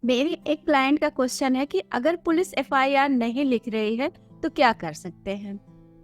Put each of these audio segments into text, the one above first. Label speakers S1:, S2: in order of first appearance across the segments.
S1: मेरी एक क्लाइंट का क्वेश्चन है कि अगर पुलिस एफआईआर नहीं लिख रही है तो क्या कर सकते हैं।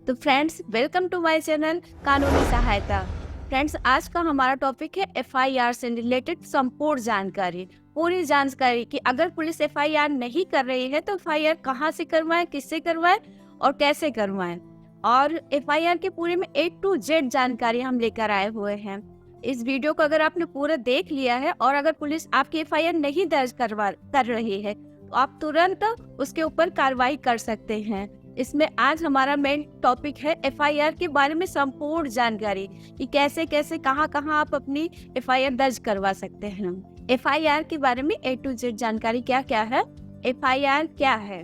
S1: तो friends, welcome to my channel कानूनी सहायता। फ्रेंड्स, आज का हमारा टॉपिक है एफआईआर से रिलेटेड संपूर्ण जानकारी, पूरी जानकारी कि अगर पुलिस एफआईआर नहीं कर रही है तो एफआईआर कहाँ से करवाएं, किससे करवाएं और कैसे करवाएं। और एफआईआर के पूरे में A to Z जानकारी हम लेकर आए हुए हैं। इस वीडियो को अगर आपने पूरा देख लिया है और अगर पुलिस आपकी एफआईआर नहीं दर्ज कर रही है तो आप तुरंत उसके ऊपर कार्रवाई कर सकते हैं। इसमें आज हमारा मेन टॉपिक है एफआईआर के बारे में संपूर्ण जानकारी कि कैसे कैसे कहाँ कहाँ आप अपनी एफआईआर दर्ज करवा सकते हैं। एफआईआर के बारे में A to Z जानकारी क्या क्या है। एफआईआर क्या है,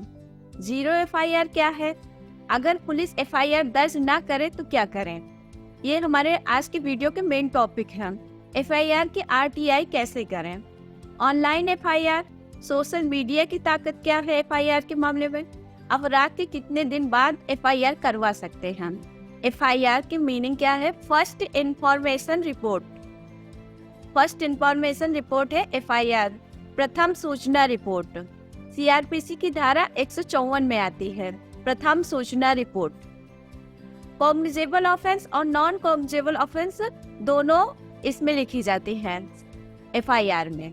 S1: जीरो एफआईआर क्या है, अगर पुलिस एफआईआर दर्ज ना करे तो क्या करें, ये हमारे आज के वीडियो के मेन टॉपिक हैं। एफआईआर की आरटीआई कैसे करें, ऑनलाइन एफआईआर, सोशल मीडिया की ताकत क्या है एफआईआर के मामले में, अपराध के कितने दिन बाद एफआईआर करवा सकते हैं। एफआईआर की मीनिंग क्या है, first information report. First information report है एफआईआर, प्रथम सूचना रिपोर्ट। सीआरपीसी की धारा 154 में आती है प्रथम सूचना रिपोर्ट। कॉग्निजेबल ऑफेंस और नॉन कॉग्निजेबल ऑफेंस दोनों इसमें लिखी जाती हैं एफआईआर में।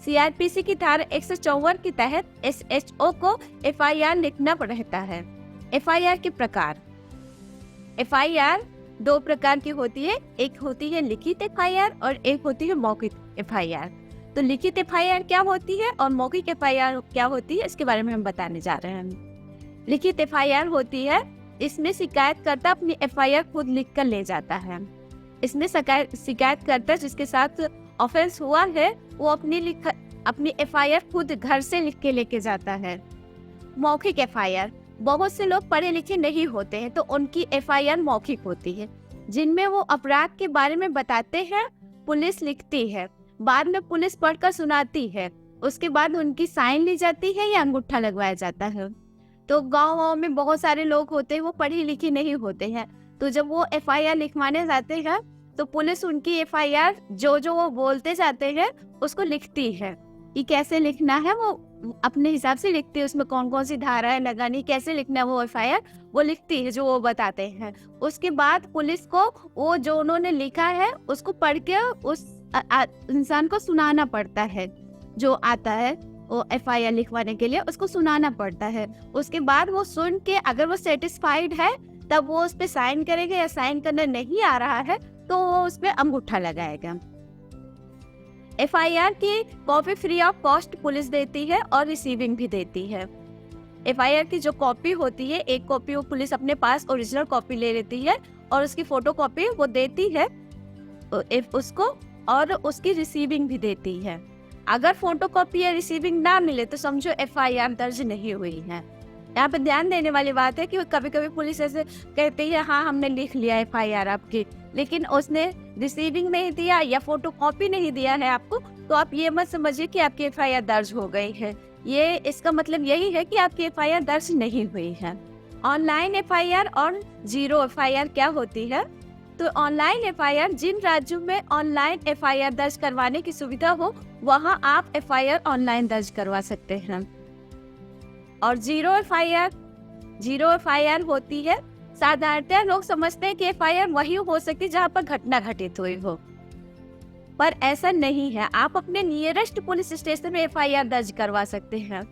S1: सीआरपीसी की धारा 154 के तहत एसएचओ को एफआईआर लिखना रहता है। एफआईआर के प्रकार, एफआईआर दो प्रकार की होती है, एक होती है लिखित एफआईआर और एक होती है मौखिक एफआईआर। तो लिखित एफआईआर क्या होती है और मौखिक एफआईआर क्या होती है, इसके बारे में हम बताने जा रहे हैं। लिखित एफआईआर होती है, इसमें शिकायतकर्ता अपनी एफआईआर खुद लिख कर ले जाता है। इसमें शिकायतकर्ता जिसके साथ ऑफेंस हुआ है वो अपनी एफआईआर खुद घर से लिख के लेके जाता है। मौखिक एफआईआर, बहुत से लोग पढ़े लिखे नहीं होते हैं तो उनकी एफआईआर मौखिक होती है, जिनमें वो अपराध के बारे में बताते हैं, पुलिस लिखती है, बाद में पुलिस पढ़कर सुनाती है, उसके बाद उनकी साइन ली जाती है या अंगूठा लगवाया जाता है। तो गाँव में बहुत सारे लोग होते हैं वो पढ़े लिखे नहीं होते हैं, तो जब वो एफआईआर लिखवाने जाते हैं तो पुलिस उनकी एफआईआर जो वो बोलते जाते हैं उसको लिखती है कि कैसे लिखना है, वो अपने हिसाब से लिखती है, उसमें कौन कौन सी धाराएं लगानी, कैसे लिखना है, वो एफआईआर वो लिखती है जो वो बताते हैं। उसके बाद पुलिस को वो जो उन्होंने लिखा है उसको पढ़ के उस इंसान को सुनाना पड़ता है, जो आता है वो एफआईआर लिखवाने के लिए उसको सुनाना पड़ता है। उसके बाद वो सुन के अगर वो सेटिस्फाइड है तब वो उस पे साइन करेगा, या साइन करना नहीं आ रहा है तो वो उस पे अंगूठा लगाएगा। एफआईआर की copy free of cost police देती है और रिसीविंग भी देती है। एफआईआर की जो कॉपी होती है, एक कॉपी वो पुलिस अपने पास ओरिजिनल कॉपी ले लेती है और उसकी फोटो कॉपी वो देती है उसको, और उसकी रिसीविंग भी देती है। अगर फोटो कॉपी या रिसीविंग ना मिले तो समझो एफआईआर दर्ज नहीं हुई है। यहाँ पे ध्यान देने वाली बात है कि कभी कभी पुलिस ऐसे कहती है हाँ हमने लिख लिया एफआईआर आपकी, लेकिन उसने रिसीविंग नहीं दिया या फोटो कॉपी नहीं दिया है आपको, तो आप ये मत समझिए कि आपकी एफआईआर दर्ज हो गई है। ये इसका मतलब यही है कि आपकी एफआईआर दर्ज नहीं हुई है। ऑनलाइन एफआईआर और जीरो एफआईआर क्या होती है। तो ऑनलाइन एफआईआर, जिन राज्यों में ऑनलाइन एफआईआर दर्ज करवाने की सुविधा हो वहां आप एफआईआर ऑनलाइन दर्ज करवा सकते हैं। और जीरो एफआईआर होती है, साधारणतः लोग समझते हैं कि एफआईआर वही हो सकती है जहां पर घटना घटित हुई हो, पर ऐसा नहीं है। आप अपने नियरेस्ट पुलिस स्टेशन में एफआईआर दर्ज करवा सकते हैं।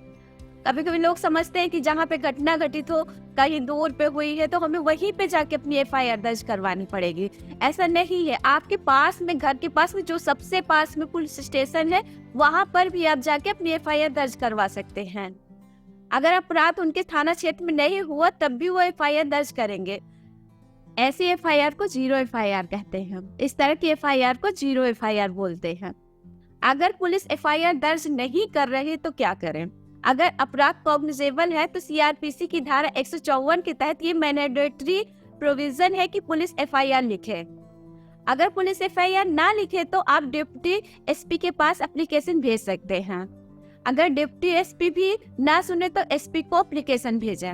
S1: कभी कभी लोग समझते हैं कि जहाँ पे घटना घटित हो कहीं दूर पे हुई है तो हमें वहीं पे जाके अपनी एफआईआर दर्ज करवानी पड़ेगी। ऐसा नहीं है, आपके पास में, घर के पास में जो सबसे पास में पुलिस स्टेशन है वहां पर भी आप जाके अपनी एफआईआर दर्ज करवा सकते हैं। अगर अपराध उनके थाना क्षेत्र में नहीं हुआ तब भी वो एफआईआर दर्ज करेंगे। ऐसी एफआईआर को जीरो एफआईआर कहते हैं। इस तरह की एफआईआर को जीरो एफआईआर बोलते हैं। अगर पुलिस एफआईआर दर्ज नहीं कर रही तो क्या करें। अगर अपराध कॉग्निजेबल है तो सीआरपीसी की धारा 154 के तहत ये मैंडेटरी प्रोविजन है कि पुलिस एफआईआर लिखे। अगर पुलिस एफआईआर ना लिखे तो आप डिप्टी एसपी के पास एप्लीकेशन भेज सकते हैं। अगर डिप्टी एसपी भी ना सुने तो एसपी को एप्लीकेशन भेजें।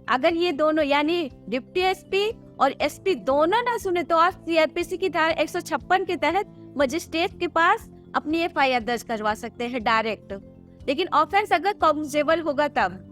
S1: अगर ये दोनों यानी डिप्टी एसपी और एसपी दोनों ना सुने तो आप सीआरपीसी की धारा 156 के तहत मजिस्ट्रेट के पास अपनी एफआईआर दर्ज करवा सकते हैं डायरेक्ट, लेकिन ऑफेंस अगर कॉग्निजेबल होगा तब।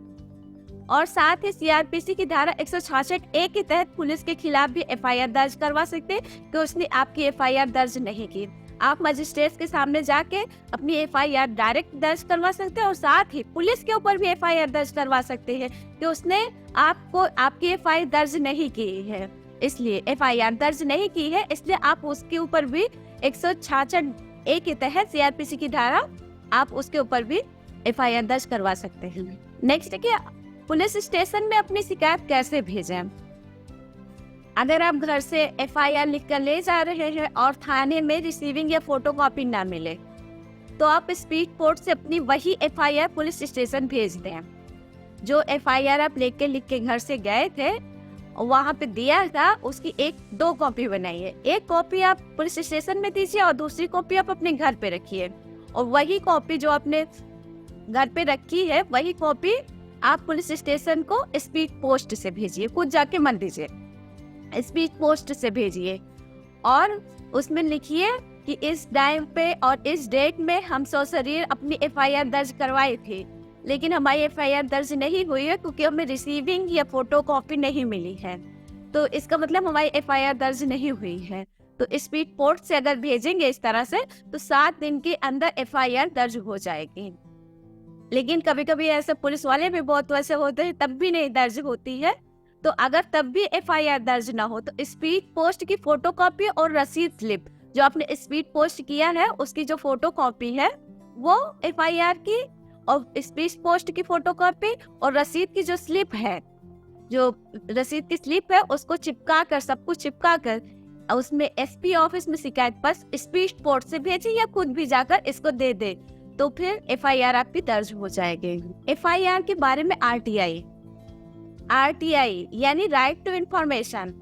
S1: और साथ ही सीआरपीसी की धारा 166 ए के तहत पुलिस के खिलाफ भी एफआईआर दर्ज करवा सकते हैं कि उसने आपकी एफआईआर दर्ज नहीं की। आप मजिस्ट्रेट के सामने जाके अपनी एफआईआर डायरेक्ट दर्ज करवा सकते हैं और साथ ही पुलिस के ऊपर भी एफआईआर दर्ज करवा सकते हैं कि उसने आपकी एफआईआर दर्ज नहीं की है, इसलिए एफआईआर दर्ज नहीं की है, इसलिए आप उसके ऊपर भी 166 ए के तहत सीआरपीसी की धारा आप उसके ऊपर भी एफआईआर दर्ज करवा सकते हैं। नेक्स्ट है कि पुलिस स्टेशन में अपनी शिकायत कैसे भेजें। अगर आप घर से एफआईआर लिखकर ले जा रहे हैं और थाने में रिसीविंग या फोटोकॉपी ना मिले, तो आप स्पीड पोस्ट से अपनी वही एफआईआर पुलिस स्टेशन भेज दें। जो एफआईआर आप लेके लिख के घर से गए थे, वहाँ पे दिया था, उसकी 1-2 कॉपी बनाइए। एक कॉपी आप पुलिस स्टेशन में दीजिए और दूसरी कॉपी आप अपने घर पे रखिए। और वही कॉपी जो आपने घर पे रखी है, वही कॉपी आप पुलिस स्टेशन को स्पीड पोस्ट से भेजिए। खुद जाके मत दीजिए, स्पीड पोस्ट से भेजिए और उसमें लिखिए कि इस टाइम पे और इस डेट में हम सशरीर अपनी एफआईआर दर्ज करवाई थी, लेकिन हमारी एफआईआर दर्ज नहीं हुई है क्योंकि हमें रिसीविंग या फोटो कॉपी नहीं मिली है। तो इसका मतलब हमारी एफआईआर दर्ज नहीं हुई है। तो स्पीड पोस्ट से अगर भेजेंगे इस तरह से तो 7 दिन के अंदर एफआईआर दर्ज हो जाएगी। लेकिन कभी कभी ऐसे पुलिस वाले भी बहुत वैसे होते हैं, तब भी नहीं दर्ज होती है। तो अगर तब भी एफआईआर दर्ज ना हो तो स्पीड पोस्ट की फोटोकॉपी और रसीद स्लिप जो आपने स्पीड पोस्ट किया है उसकी जो फोटोकॉपी है वो एफआईआर की, और स्पीड पोस्ट की फोटोकॉपी और रसीद की जो स्लिप है, जो रसीद की स्लिप है, उसको चिपका कर, सब कुछ चिपका कर उसमें एसपी ऑफिस में शिकायत पत्र स्पीड पोस्ट से भेजे या खुद भी जाकर इसको दे दे, तो फिर एफआईआर आपकी दर्ज हो जाएगी। एफआईआर के बारे में आरटीआई यानी राइट टू इंफॉर्मेशन।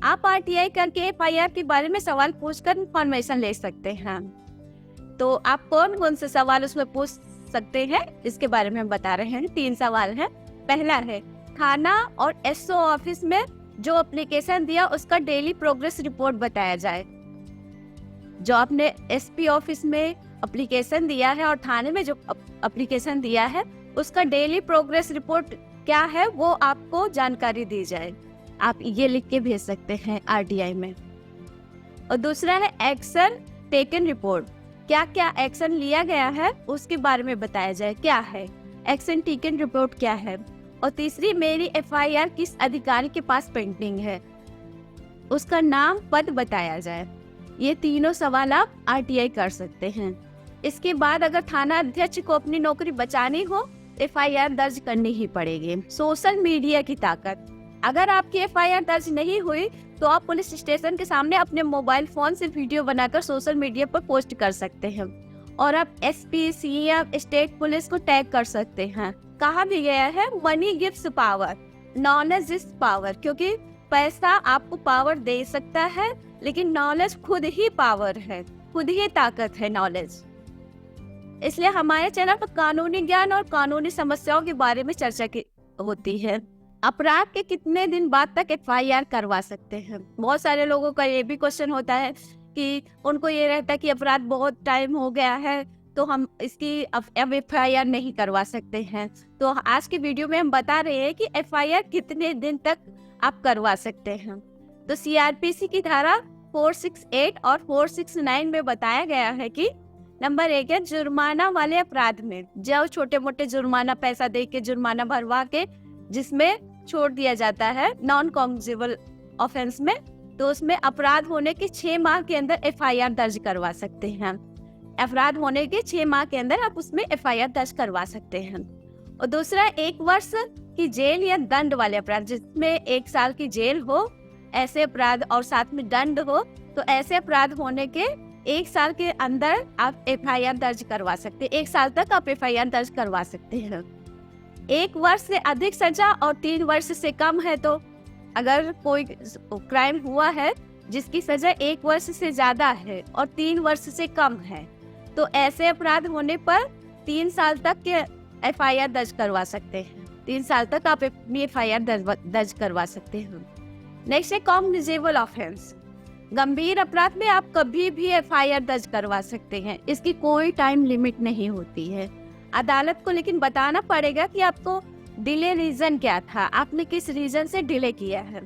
S1: आप आरटीआई करके एफआईआर के बारे में सवाल पूछकर इंफॉर्मेशन ले सकते हैं। तो आप कौन कौन से सवाल उसमें पूछ सकते हैं इसके बारे में हम बता रहे हैं। 3 सवाल हैं। पहला है, थाना और एसओ ऑफिस में जो एप्लीकेशन दिया उसका डेली प्रोग्रेस रिपोर्ट बताया जाए। जो आपने एसपी ऑफिस में एप्लीकेशन दिया है और थाने में जो एप्लीकेशन दिया है उसका डेली प्रोग्रेस रिपोर्ट क्या है वो आपको जानकारी दी जाए। आप ये लिख के भेज सकते हैं आरटीआई में। और दूसरा है एक्शन टेकन रिपोर्ट, क्या क्या एक्शन लिया गया है उसके बारे में बताया जाए, क्या है एक्शन टेकन रिपोर्ट क्या है। और तीसरी, मेरी एफआईआर किस अधिकारी के पास पेंडिंग है, उसका नाम पद बताया जाए। ये तीनों सवाल आप आरटीआई कर सकते हैं। इसके बाद अगर थाना अध्यक्ष को अपनी नौकरी बचानी हो एफआईआर दर्ज करनी ही पड़ेगी। सोशल मीडिया की ताकत, अगर आपकी एफआईआर दर्ज नहीं हुई तो आप पुलिस स्टेशन के सामने अपने मोबाइल फोन से वीडियो बनाकर सोशल मीडिया पर पोस्ट कर सकते हैं और आप एसपी, सीएम, स्टेट पुलिस को टैग कर सकते हैं। कहा भी गया है money gives power, knowledge is power, क्योंकि पैसा आपको पावर दे सकता है लेकिन नॉलेज खुद ही पावर है, खुद ही ताकत है नॉलेज। इसलिए हमारे चैनल पर कानूनी ज्ञान और कानूनी समस्याओं के बारे में चर्चा होती है। अपराध के कितने दिन बाद तक एफआईआर करवा सकते हैं। बहुत सारे लोगों का ये भी क्वेश्चन होता है कि उनको ये रहता है कि अपराध बहुत टाइम हो गया है तो हम इसकी अब एफआईआर नहीं करवा सकते हैं। तो आज की वीडियो में हम बता रहे हैं कि एफआईआर कितने दिन तक आप करवा सकते हैं। तो सीआरपीसी की धारा 468 और 469 में बताया गया है कि नंबर 1 है जुर्माना वाले अपराध में, जो छोटे मोटे जुर्माना पैसा दे के जुर्माना भरवा के जिसमें छोड़ दिया जाता है नॉन कॉग्निजेबल ऑफेंस में, तो उसमें अपराध होने के 6 माह के अंदर एफआईआर दर्ज करवा सकते हैं। अपराध होने के 6 माह के अंदर आप उसमें एफआईआर दर्ज करवा सकते हैं। और दूसरा 1 वर्ष की जेल या दंड वाले अपराध, जिसमें 1 साल की जेल हो, ऐसे अपराध और साथ में दंड हो, तो ऐसे अपराध होने के 1 साल के अंदर आप एफआईआर दर्ज करवा सकते हैं। 1 साल तक आप एफआईआर दर्ज करवा सकते हैं। 1 वर्ष से अधिक सजा और 3 वर्ष से कम है, तो अगर कोई क्राइम हुआ है जिसकी सजा 1 वर्ष से ज्यादा है और 3 वर्ष से कम है, तो ऐसे अपराध होने पर 3 साल तक के एफआईआर दर्ज करवा सकते हैं। 3 साल तक आप अपनी एफआईआर दर्ज करवा सकते हैं। नेक्स्ट है कॉग्निजेबल ऑफेंस। गंभीर अपराध में आप कभी भी एफआईआर दर्ज करवा सकते हैं, इसकी कोई टाइम लिमिट नहीं होती है। अदालत को लेकिन बताना पड़ेगा कि आपको डिले रीजन क्या था, आपने किस रीजन से डिले किया है।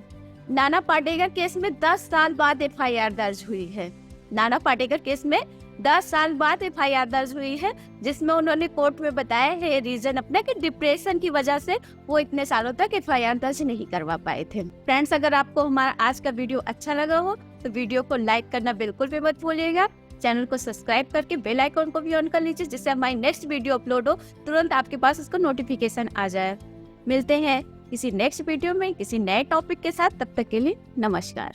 S1: नाना पाटेकर केस में 10 साल बाद एफआईआर दर्ज हुई है। नाना पाटेकर केस में 10 साल बाद एफआईआर दर्ज हुई है, जिसमें उन्होंने कोर्ट में बताया है रीजन अपना कि डिप्रेशन की वजह से वो इतने सालों तक एफआईआर दर्ज नहीं करवा पाए थे। फ्रेंड्स, अगर आपको हमारा आज का वीडियो अच्छा लगा हो तो वीडियो को लाइक करना बिल्कुल भी मत भूलिएगा। चैनल को सब्सक्राइब करके बेल आइकन को भी ऑन कर लीजिए, जिससे हमारी नेक्स्ट वीडियो अपलोड हो तुरंत आपके पास उसका नोटिफिकेशन आ जाए। मिलते हैं किसी नेक्स्ट वीडियो में किसी नए टॉपिक के साथ, तब तक के लिए नमस्कार।